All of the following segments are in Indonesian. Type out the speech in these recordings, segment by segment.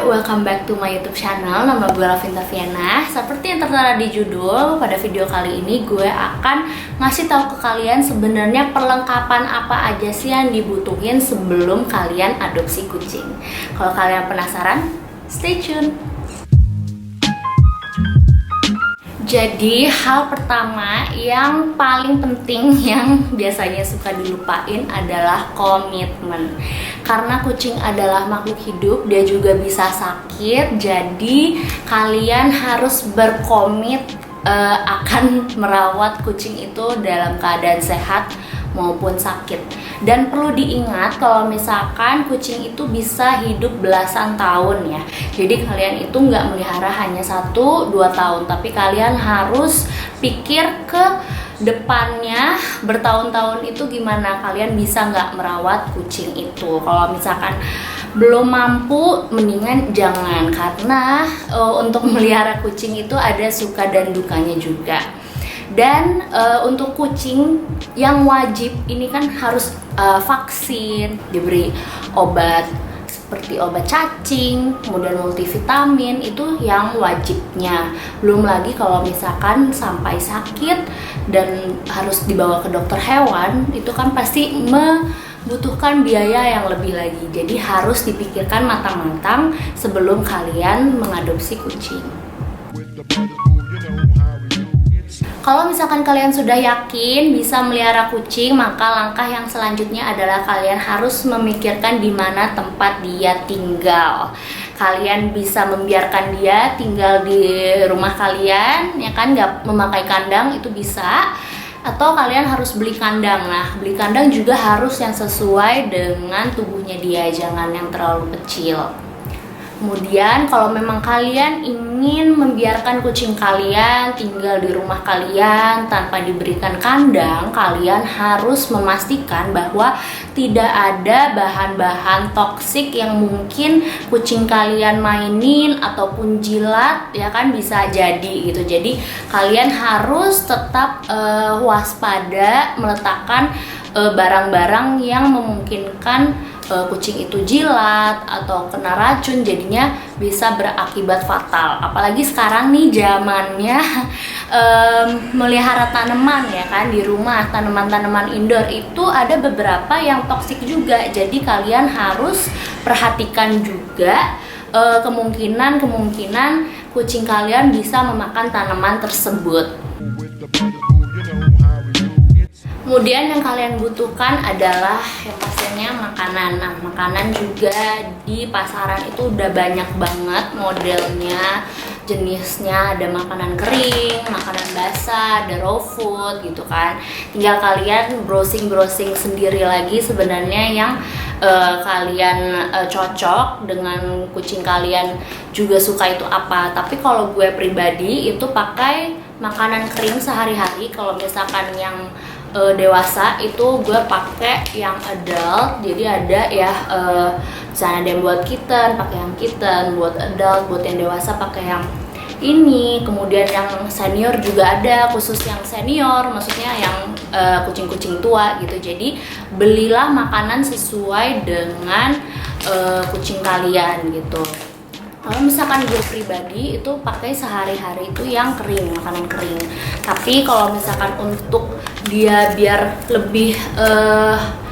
welcome back to my YouTube channel. Nama gue Lavinta Viana. Seperti yang tertera di judul, pada video kali ini gue akan ngasih tahu ke kalian sebenarnya perlengkapan apa aja sih yang dibutuhin sebelum kalian adopsi kucing. Kalau kalian penasaran, stay tune. Jadi hal pertama yang paling penting yang biasanya suka dilupain adalah komitmen. Karena kucing adalah makhluk hidup, dia juga bisa sakit. Jadi kalian harus berkomit akan merawat kucing itu dalam keadaan sehat maupun sakit. Dan perlu diingat kalau misalkan kucing itu bisa hidup belasan tahun ya. Jadi kalian itu nggak melihara hanya 1-2 tahun, tapi kalian harus pikir ke depannya bertahun-tahun itu gimana kalian bisa nggak merawat kucing itu. Kalau misalkan belum mampu, mendingan jangan, karena untuk melihara kucing itu ada suka dan dukanya juga. Dan untuk kucing yang wajib ini kan harus vaksin, diberi obat seperti obat cacing, kemudian multivitamin, itu yang wajibnya. Belum lagi kalau misalkan sampai sakit dan harus dibawa ke dokter hewan, itu kan pasti membutuhkan biaya yang lebih lagi. Jadi harus dipikirkan matang-matang sebelum kalian mengadopsi kucing. Kalau misalkan kalian sudah yakin bisa melihara kucing, maka langkah yang selanjutnya adalah kalian harus memikirkan di mana tempat dia tinggal. Kalian bisa membiarkan dia tinggal di rumah kalian, ya kan, nggak memakai kandang, itu bisa. Atau kalian harus beli kandang. Nah, beli kandang juga harus yang sesuai dengan tubuhnya dia, jangan yang terlalu kecil. Kemudian kalau memang kalian ingin membiarkan kucing kalian tinggal di rumah kalian tanpa diberikan kandang, kalian harus memastikan bahwa tidak ada bahan-bahan toksik yang mungkin kucing kalian mainin ataupun jilat, ya kan, bisa jadi gitu. Jadi kalian harus tetap waspada meletakkan barang-barang yang memungkinkan kucing itu jilat atau kena racun, jadinya bisa berakibat fatal. Apalagi sekarang nih zamannya melihara tanaman, ya kan, di rumah, tanaman-tanaman indoor itu ada beberapa yang toksik juga. Jadi kalian harus perhatikan juga kemungkinan kucing kalian bisa memakan tanaman tersebut. Kemudian yang kalian butuhkan adalah yang pastinya makanan. Nah, makanan juga di pasaran itu udah banyak banget modelnya, jenisnya. Ada makanan kering, makanan basah, ada raw food gitu kan. Tinggal kalian browsing sendiri lagi sebenarnya yang kalian cocok dengan kucing kalian juga suka itu apa. Tapi kalau gue pribadi itu pakai makanan kering sehari-hari. Kalau misalkan yang dewasa itu gue pakai yang adult, jadi ada ya misalnya ada yang buat kitten, pakai yang kitten, buat adult, buat yang dewasa pakai yang ini. Kemudian yang senior juga ada, khusus yang senior, maksudnya yang kucing-kucing tua gitu. Jadi belilah makanan sesuai dengan kucing kalian gitu. Kalau misalkan gue pribadi itu pakai sehari-hari itu yang kering, makanan kering. Tapi kalau misalkan untuk dia biar lebih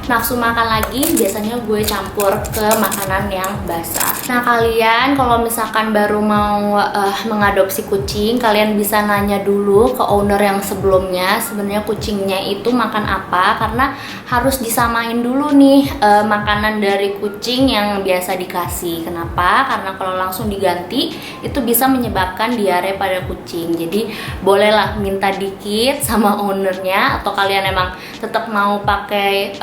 nafsu makan lagi, biasanya gue campur ke makanan yang basah. Nah, kalian kalau misalkan baru mau mengadopsi kucing, kalian bisa nanya dulu ke owner yang sebelumnya sebenarnya kucingnya itu makan apa, karena harus disamain dulu nih makanan dari kucing yang biasa dikasih. Kenapa? Karena kalau langsung diganti itu bisa menyebabkan diare pada kucing. Jadi bolehlah minta dikit sama ownernya, atau kalian emang tetap mau pakai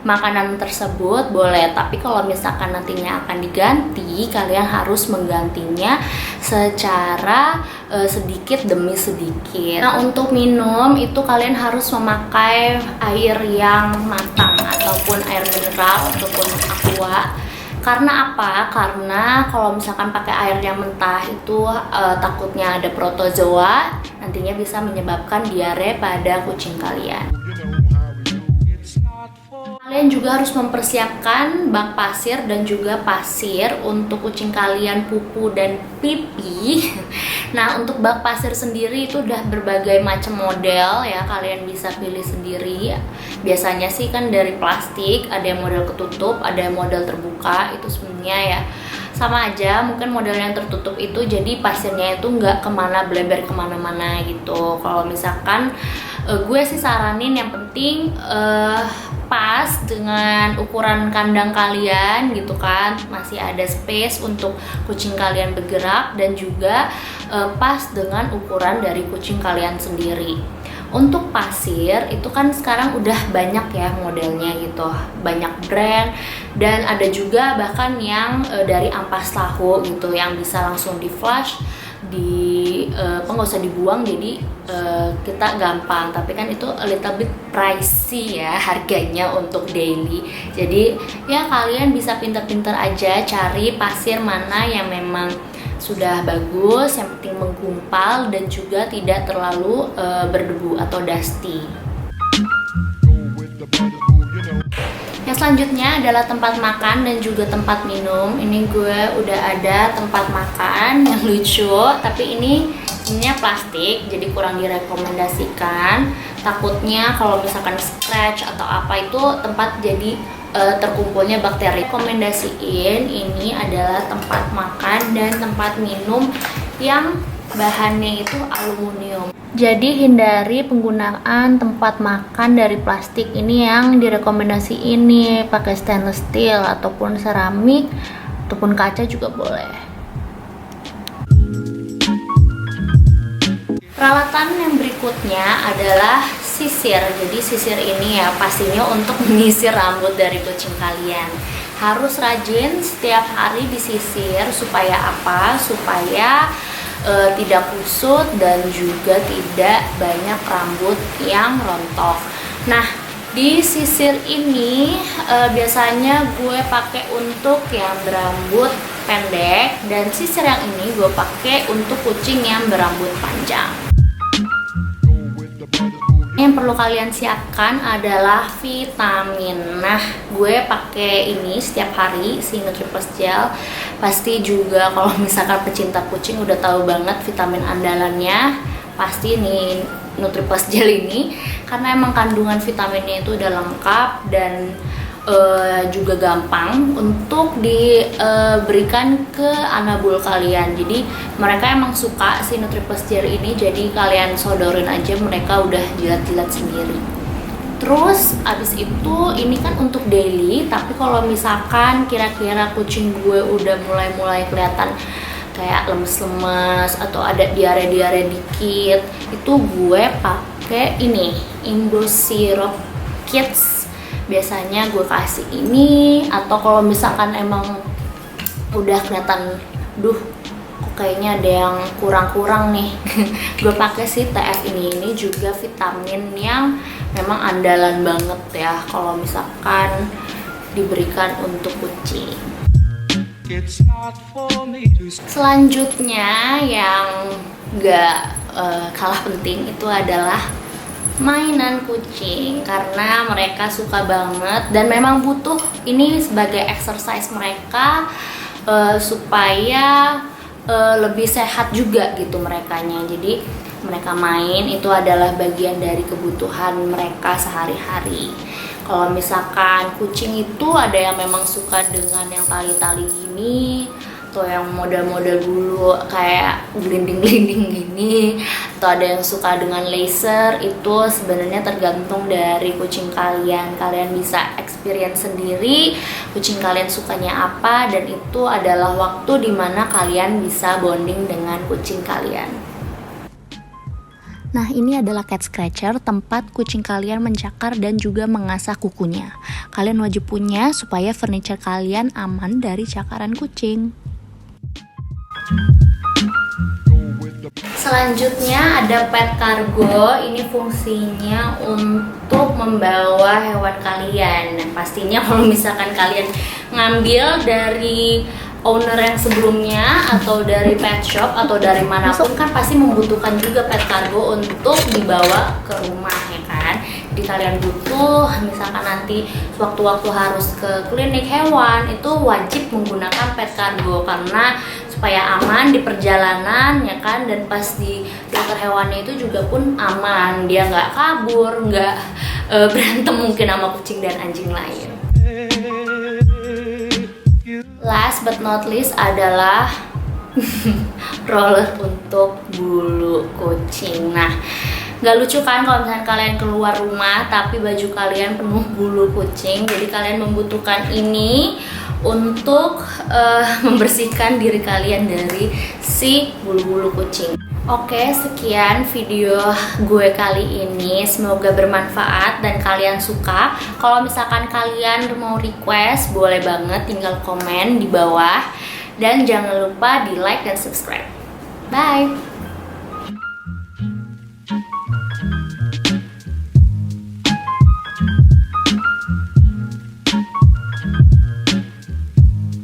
makanan tersebut boleh. Tapi kalau misalkan nantinya akan diganti, kalian harus menggantinya secara sedikit demi sedikit. Nah, untuk minum itu kalian harus memakai air yang matang ataupun air mineral ataupun aqua. Karena apa? Karena kalau misalkan pakai air yang mentah itu takutnya ada protozoa, nantinya bisa menyebabkan diare pada kucing kalian. Kalian juga harus mempersiapkan bak pasir dan juga pasir untuk kucing kalian pupu dan pipi. Nah, untuk bak pasir sendiri itu udah berbagai macam model ya, kalian bisa pilih sendiri. Biasanya sih kan dari plastik, ada yang model ketutup, ada yang model terbuka. Itu sebenarnya ya sama aja, mungkin model yang tertutup itu jadi pasirnya itu nggak kemana bleber kemana-mana gitu. Kalau misalkan gue sih saranin yang penting pas dengan ukuran kandang kalian gitu kan, masih ada space untuk kucing kalian bergerak, dan juga pas dengan ukuran dari kucing kalian sendiri. Untuk pasir itu kan sekarang udah banyak ya modelnya gitu, banyak brand, dan ada juga bahkan yang dari ampas tahu gitu yang bisa langsung di flush, nggak usah dibuang, jadi kita gampang. Tapi kan itu a little bit pricey ya harganya untuk daily. Jadi ya kalian bisa pinter-pinter aja cari pasir mana yang memang sudah bagus, yang penting menggumpal dan juga tidak terlalu berdebu atau dusty. Yang selanjutnya adalah tempat makan dan juga tempat minum. Ini gue udah ada tempat makan yang lucu, tapi ini plastik, jadi kurang direkomendasikan. Takutnya kalau misalkan scratch atau apa itu tempat jadi terkumpulnya bakteri. Rekomendasiin ini adalah tempat makan dan tempat minum yang bahannya itu aluminium. Jadi hindari penggunaan tempat makan dari plastik. Ini yang direkomendasiin nih, pakai stainless steel ataupun seramik ataupun kaca juga boleh. Peralatan yang berikutnya adalah sisir. Jadi sisir ini ya pastinya untuk menyisir rambut dari kucing kalian. Harus rajin setiap hari disisir. Supaya apa? Supaya tidak kusut dan juga tidak banyak rambut yang rontok. Nah, di sisir ini biasanya gue pakai untuk yang berambut pendek, dan sisir yang ini gue pakai untuk kucing yang berambut panjang. Yang perlu kalian siapkan adalah vitamin. Nah, gue pakai ini setiap hari, si NutriPlus Gel. Pasti juga kalau misalkan pecinta kucing udah tahu banget vitamin andalannya pasti nih NutriPlus Gel ini, karena emang kandungan vitaminnya itu udah lengkap dan juga gampang untuk diberikan ke anabul kalian. Jadi mereka emang suka si NutriPlus Gel ini, jadi kalian sodorin aja, mereka udah jilat-jilat sendiri. Terus abis itu ini kan untuk daily, tapi kalau misalkan kira-kira kucing gue udah mulai kelihatan kayak lemes-lemes atau ada diare-diare dikit, itu gue pakai ini Indo Syrup Kids. Biasanya gue kasih ini, atau kalau misalkan emang udah kelihatan kok kayaknya ada yang kurang nih gue pakai si TF ini juga vitamin yang memang andalan banget ya kalau misalkan diberikan untuk kucing. Selanjutnya yang gak kalah penting itu adalah mainan kucing, karena mereka suka banget dan memang butuh ini sebagai exercise mereka supaya lebih sehat juga gitu merekanya. Jadi mereka main itu adalah bagian dari kebutuhan mereka sehari-hari. Kalau misalkan kucing itu ada yang memang suka dengan yang tali-tali gini, atau yang model-model bulu kayak gelinding-gelinding gini, atau ada yang suka dengan laser, itu sebenarnya tergantung dari kucing kalian. Kalian bisa experience sendiri kucing kalian sukanya apa, dan itu adalah waktu dimana kalian bisa bonding dengan kucing kalian. Nah, ini adalah cat scratcher, tempat kucing kalian mencakar dan juga mengasah kukunya. Kalian wajib punya supaya furniture kalian aman dari cakaran kucing. Selanjutnya ada pet cargo. Ini fungsinya untuk membawa hewan kalian. Nah, pastinya kalau misalkan kalian ngambil dari owner yang sebelumnya atau dari pet shop atau dari manapun kan pasti membutuhkan juga pet cargo untuk dibawa ke rumah ya kan. Jadi kalian butuh, misalkan nanti sewaktu-waktu harus ke klinik hewan, itu wajib menggunakan pet cargo karena supaya aman di perjalanan ya kan, dan pas di dokter hewannya itu juga pun aman, dia nggak kabur, nggak berantem mungkin sama kucing dan anjing lain. Last but not least adalah roller untuk bulu kucing. Nah, nggak lucu kan kalau misalnya kalian keluar rumah tapi baju kalian penuh bulu kucing. Jadi kalian membutuhkan ini untuk membersihkan diri kalian dari si bulu-bulu kucing. Oke, sekian video gue kali ini. Semoga bermanfaat dan kalian suka. Kalau misalkan kalian mau request, boleh banget tinggal komen di bawah. Dan jangan lupa di like dan subscribe. Bye!